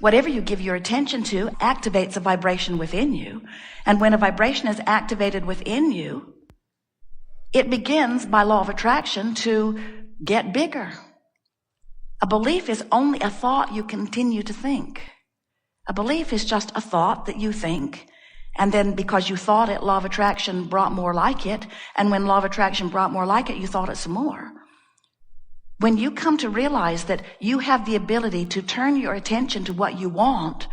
Whatever you give your attention to activates a vibration within you. And when a vibration is activated within you, it begins by law of attraction to get bigger. A belief is only a thought you continue to think. A belief is just a thought that you think. And then because you thought it, law of attraction brought more like it. And when law of attraction brought more like it, you thought it some more. When you come to realize that you have the ability to turn your attention to what you want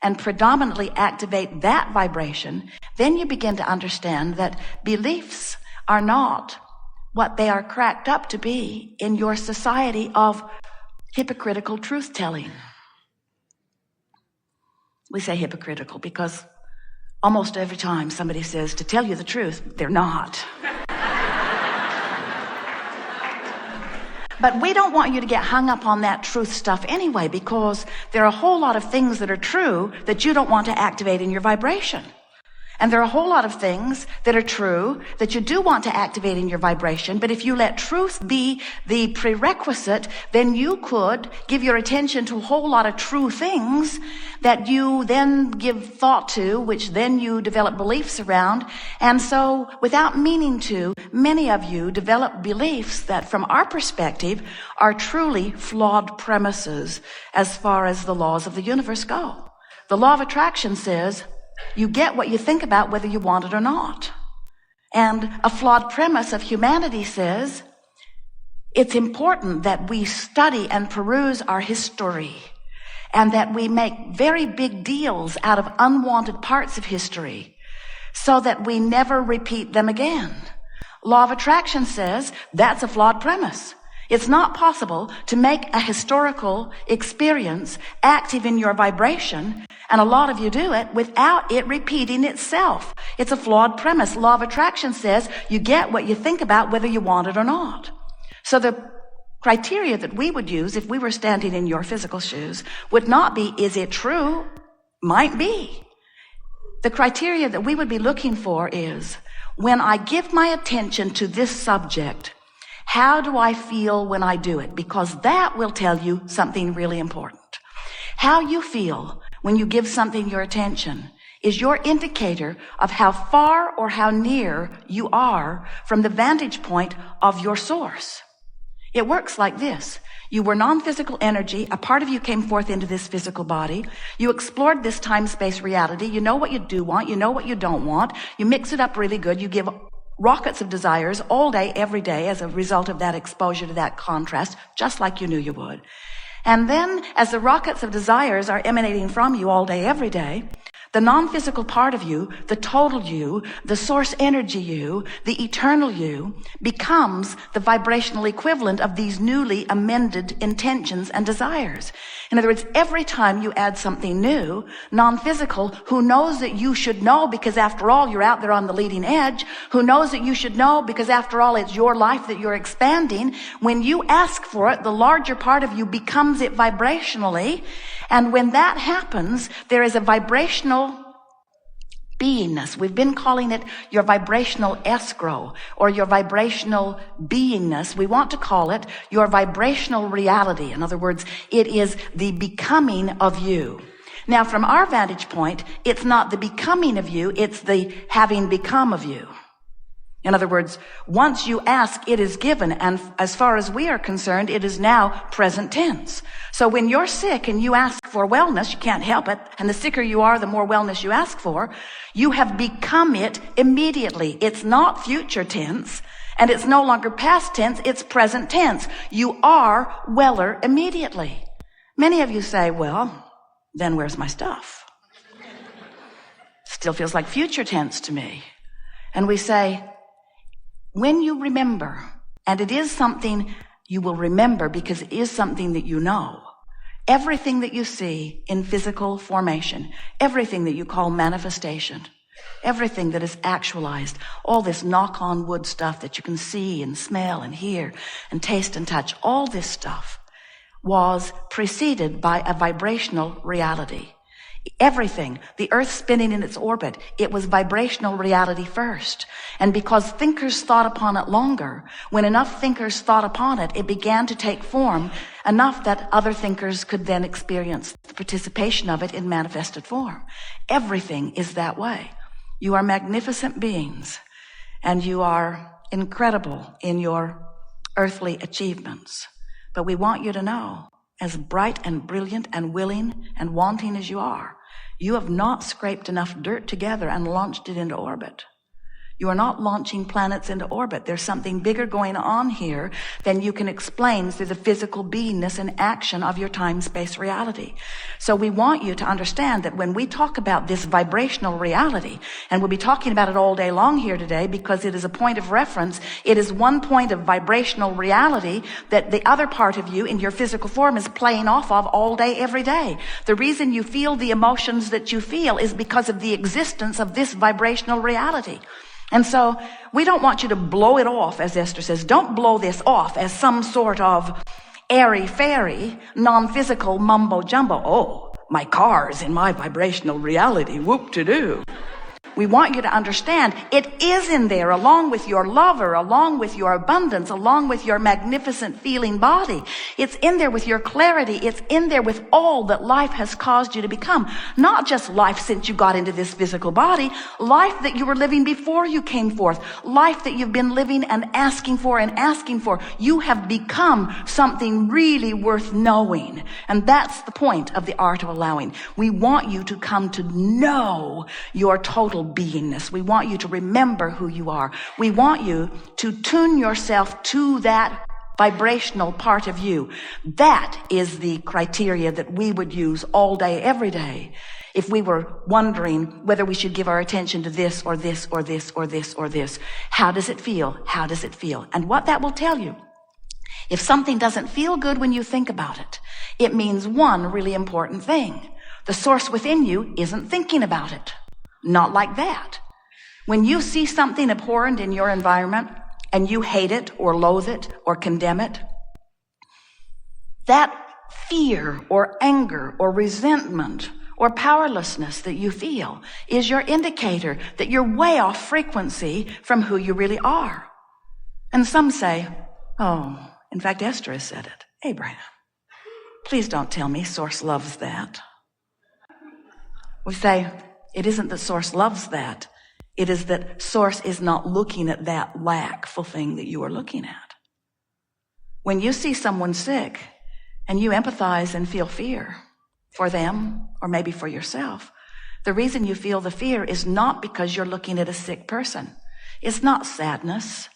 and predominantly activate that vibration, then you begin to understand that beliefs are not what they are cracked up to be in your society of hypocritical truth-telling. We say hypocritical because almost every time somebody says to tell you the truth, they're not. But we don't want you to get hung up on that truth stuff anyway, because there are a whole lot of things that are true that you don't want to activate in your vibration. And there are a whole lot of things that are true that you do want to activate in your vibration. But if you let truth be the prerequisite, then you could give your attention to a whole lot of true things that you then give thought to, which then you develop beliefs around. And so without meaning to, many of you develop beliefs that from our perspective are truly flawed premises as far as the laws of the universe go. The law of attraction says, you get what you think about whether you want it or not. And a flawed premise of humanity says it's important that we study and peruse our history and that we make very big deals out of unwanted parts of history so that we never repeat them again. Law of attraction says that's a flawed premise. It's not possible to make a historical experience active in your vibration, and a lot of you do it, without it repeating itself. It's a flawed premise. Law of attraction says you get what you think about whether you want it or not. So the criteria that we would use if we were standing in your physical shoes would not be, is it true? Might be. The criteria that we would be looking for is, when I give my attention to this subject, how do I feel when I do it? Because that will tell you something really important. How you feel when you give something your attention is your indicator of how far or how near you are from the vantage point of your source. It works like this. You were non-physical energy. A part of you came forth into this physical body. You explored this time-space reality. You know what you do want. You know what you don't want. You mix it up really good. You give rockets of desires all day, every day as a result of that exposure to that contrast, just like you knew you would. And then as the rockets of desires are emanating from you all day, every day, the non-physical part of you, the total you, the source energy you, the eternal you, becomes the vibrational equivalent of these newly amended intentions and desires. In other words, every time you add something new, non-physical, who knows that you should know because after all you're out there on the leading edge, who knows that you should know because after all it's your life that you're expanding, when you ask for it, the larger part of you becomes it vibrationally. And when that happens, there is a vibrational beingness. We've been calling it your vibrational escrow or your vibrational beingness. We want to call it your vibrational reality. In other words, it is the becoming of you. Now, from our vantage point, it's not the becoming of you, it's the having become of you. In other words, once you ask, it is given. And as far as we are concerned, it is now present tense. So when you're sick and you ask for wellness, you can't help it. And the sicker you are, the more wellness you ask for. You have become it immediately. It's not future tense and it's no longer past tense. It's present tense. You are weller immediately. Many of you say, well, then where's my stuff? Still feels like future tense to me. And we say, when you remember, and it is something you will remember because it is something that you know, everything that you see in physical formation, everything that you call manifestation, everything that is actualized, all this knock-on wood stuff that you can see and smell and hear and taste and touch, all this stuff was preceded by a vibrational reality. Everything, the earth spinning in its orbit, it was vibrational reality first. And because thinkers thought upon it longer, when enough thinkers thought upon it, it began to take form enough that other thinkers could then experience the participation of it in manifested form. Everything is that way. You are magnificent beings, and you are incredible in your earthly achievements. But we want you to know, as bright and brilliant and willing and wanting as you are, you have not scraped enough dirt together and launched it into orbit. You are not launching planets into orbit. There's something bigger going on here than you can explain through the physical beingness and action of your time-space reality. So we want you to understand that when we talk about this vibrational reality, and we'll be talking about it all day long here today because it is a point of reference, it is one point of vibrational reality that the other part of you in your physical form is playing off of all day, every day. The reason you feel the emotions that you feel is because of the existence of this vibrational reality. And so we don't want you to blow it off, as Esther says. Don't blow this off as some sort of airy-fairy, non-physical mumbo-jumbo. Oh, my car's in my vibrational reality. Whoop-de-doo. We want you to understand it is in there along with your lover, along with your abundance, along with your magnificent feeling body. It's in there with your clarity. It's in there with all that life has caused you to become. Not just life since you got into this physical body, life that you were living before you came forth, life that you've been living and asking for and asking for. You have become something really worth knowing. And that's the point of the art of allowing. We want you to come to know your total beingness. We want you to remember who you are. We want you to tune yourself to that vibrational part of you. That is the criteria that we would use all day, every day, if we were wondering whether we should give our attention to this or this or this or this or this. How does it feel? How does it feel? And what that will tell you, if something doesn't feel good when you think about it, it means one really important thing. The source within you isn't thinking about it. Not like that. When you see something abhorrent in your environment and you hate it or loathe it or condemn it, that fear or anger or resentment or powerlessness that you feel is your indicator that you're way off frequency from who you really are. And some say, oh, in fact, Esther has said it. Abraham, please don't tell me Source loves that. We say, it isn't that Source loves that. It is that Source is not looking at that lackful thing that you are looking at. When you see someone sick and you empathize and feel fear for them or maybe for yourself, the reason you feel the fear is not because you're looking at a sick person. It's not sadness.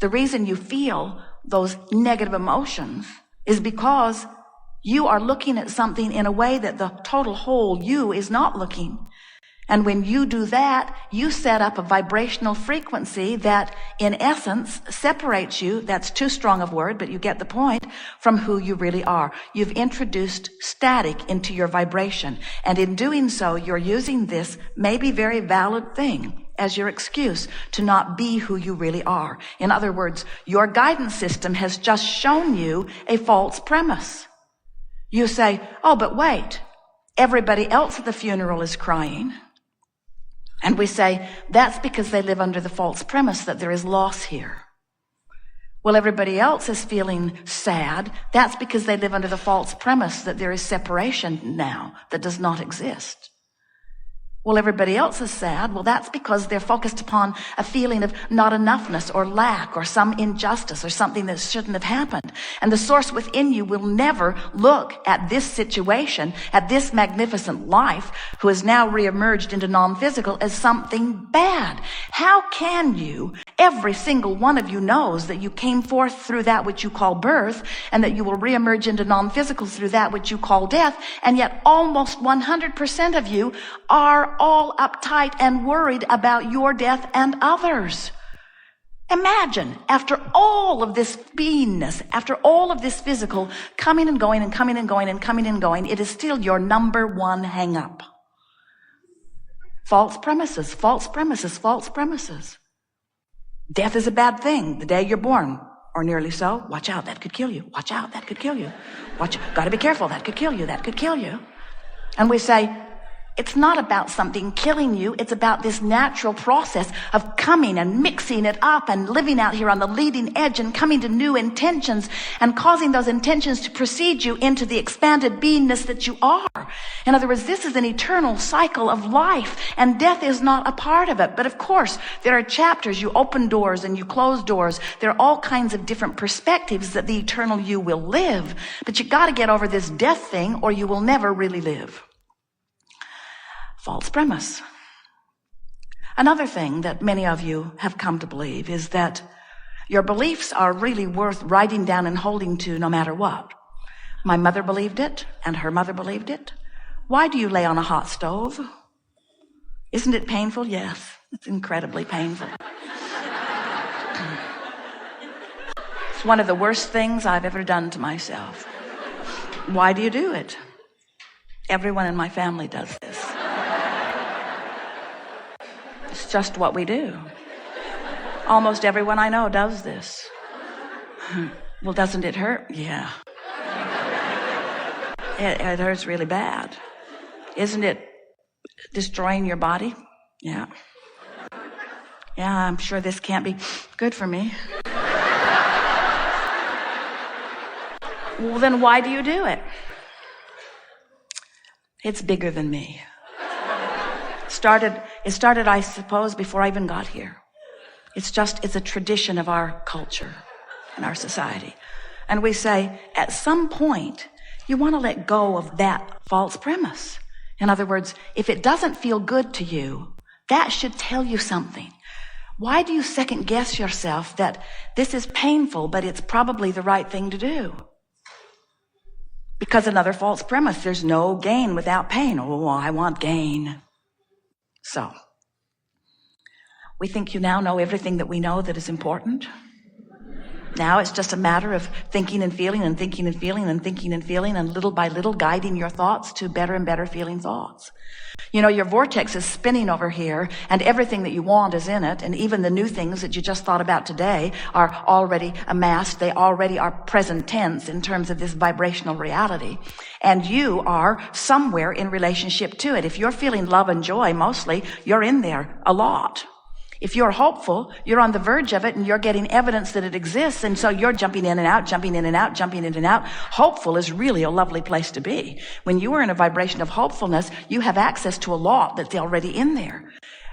The reason you feel those negative emotions is because you are looking at something in a way that the total whole you is not looking. And when you do that, you set up a vibrational frequency that, in essence, separates you, that's too strong a word, but you get the point, from who you really are. You've introduced static into your vibration. And in doing so, you're using this maybe very valid thing as your excuse to not be who you really are. In other words, your guidance system has just shown you a false premise. You say, oh, but wait, everybody else at the funeral is crying. And we say, that's because they live under the false premise that there is loss here. Well, everybody else is feeling sad. That's because they live under the false premise that there is separation now that does not exist. Well, everybody else is sad. Well, that's because they're focused upon a feeling of not enoughness or lack or some injustice or something that shouldn't have happened. And the source within you will never look at this situation, at this magnificent life, who has now reemerged into non-physical, as something bad. How can you, every single one of you knows that you came forth through that which you call birth and that you will reemerge into non-physical through that which you call death, and yet almost 100% of you are all uptight and worried about your death and others. Imagine, after all of this beingness, after all of this physical coming and going and coming and going and coming and going, it is still your number one hang-up. False premises, false premises, false premises. Death is a bad thing the day you're born, or nearly so. Watch out, that could kill you. Watch out, that could kill you. Gotta be careful, that could kill you, that could kill you. And we say, It's not about something killing you. It's about this natural process of coming and mixing it up and living out here on the leading edge and coming to new intentions and causing those intentions to precede you into the expanded beingness that you are. In other words, this is an eternal cycle of life, and death is not a part of it. But of course, there are chapters. You open doors and you close doors. There are all kinds of different perspectives that the eternal you will live. But you got to get over this death thing or you will never really live. False premise. Another thing that many of you have come to believe is that your beliefs are really worth writing down and holding to no matter what. My mother believed it, and her mother believed it. Why do you lay on a hot stove? Isn't it painful? Yes, it's incredibly painful. It's one of the worst things I've ever done to myself. Why do you do it? Everyone in my family does this. It's just what we do. Almost everyone I know does this. Well, doesn't it hurt? Yeah. It hurts really bad. Isn't it destroying your body? Yeah. Yeah, I'm sure this can't be good for me. Well, then why do you do it? It's bigger than me. It started, I suppose, before I even got here. It's a tradition of our culture and our society. And we say, at some point, you want to let go of that false premise. In other words, if it doesn't feel good to you, that should tell you something. Why do you second guess yourself that this is painful, but it's probably the right thing to do? Because another false premise, there's no gain without pain. Oh, I want gain. So, we think you now know everything that we know that is important. Now it's just a matter of thinking and feeling and thinking and feeling and thinking and feeling and little by little guiding your thoughts to better and better feeling thoughts. You know, your vortex is spinning over here and everything that you want is in it, and even the new things that you just thought about today are already amassed. They already are present tense in terms of this vibrational reality. And you are somewhere in relationship to it. If you're feeling love and joy mostly, you're in there a lot. If you're hopeful, you're on the verge of it and you're getting evidence that it exists, and so you're jumping in and out, jumping in and out, jumping in and out. Hopeful is really a lovely place to be. When you are in a vibration of hopefulness, you have access to a lot that's already in there.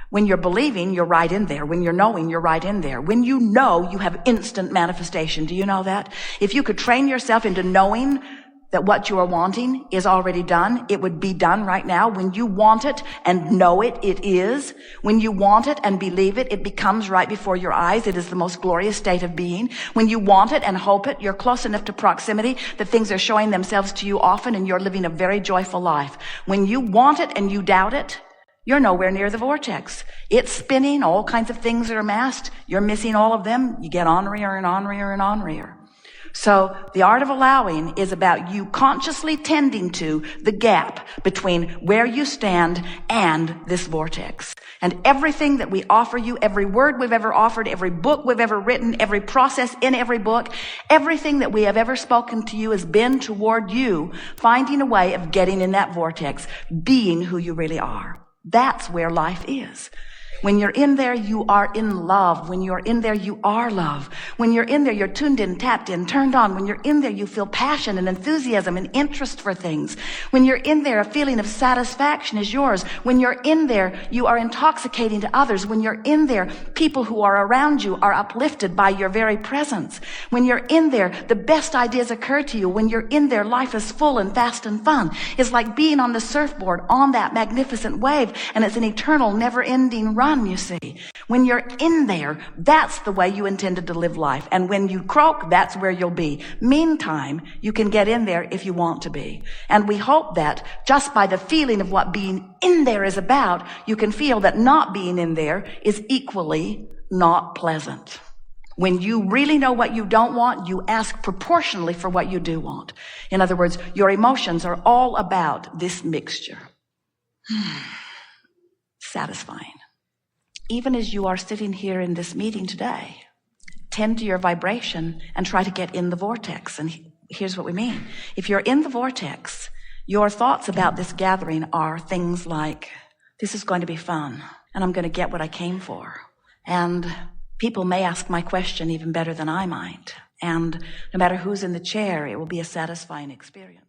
When you're believing, you're right in there. When you're knowing, you're right in there. When you know, you have instant manifestation. Do you know that? If you could train yourself into knowing that what you are wanting is already done, it would be done right now. When you want it and know it, it is. When you want it and believe it, it becomes right before your eyes. It is the most glorious state of being. When you want it and hope it, you're close enough to proximity that things are showing themselves to you often and you're living a very joyful life. When you want it and you doubt it, you're nowhere near the vortex. It's spinning, all kinds of things are amassed. You're missing all of them. You get ornerier and ornerier and ornerier. So the art of allowing is about you consciously tending to the gap between where you stand and this vortex. And everything that we offer you, every word we've ever offered, every book we've ever written, every process in every book, everything that we have ever spoken to you has been toward you finding a way of getting in that vortex, being who you really are. That's where life is. When you're in there, you are in love. When you're in there, you are love. When you're in there, you're tuned in, tapped in, turned on. When you're in there, you feel passion and enthusiasm and interest for things. When you're in there, a feeling of satisfaction is yours. When you're in there, you are intoxicating to others. When you're in there, people who are around you are uplifted by your very presence. When you're in there, the best ideas occur to you. When you're in there, life is full and fast and fun. It's like being on the surfboard on that magnificent wave, and it's an eternal, never-ending run. You see, when you're in there, that's the way you intended to live life. And when you croak, that's where you'll be. Meantime, you can get in there if you want to be. And we hope that just by the feeling of what being in there is about, you can feel that not being in there is equally not pleasant. When you really know what you don't want, you ask proportionally for what you do want. In other words, your emotions are all about this mixture. Satisfying. Even as you are sitting here in this meeting today, tend to your vibration and try to get in the vortex. And here's what we mean. If you're in the vortex, Your thoughts about this gathering are things like, this is going to be fun, and I'm going to get what I came for. And people may ask my question even better than I might. And no matter who's in the chair, it will be a satisfying experience.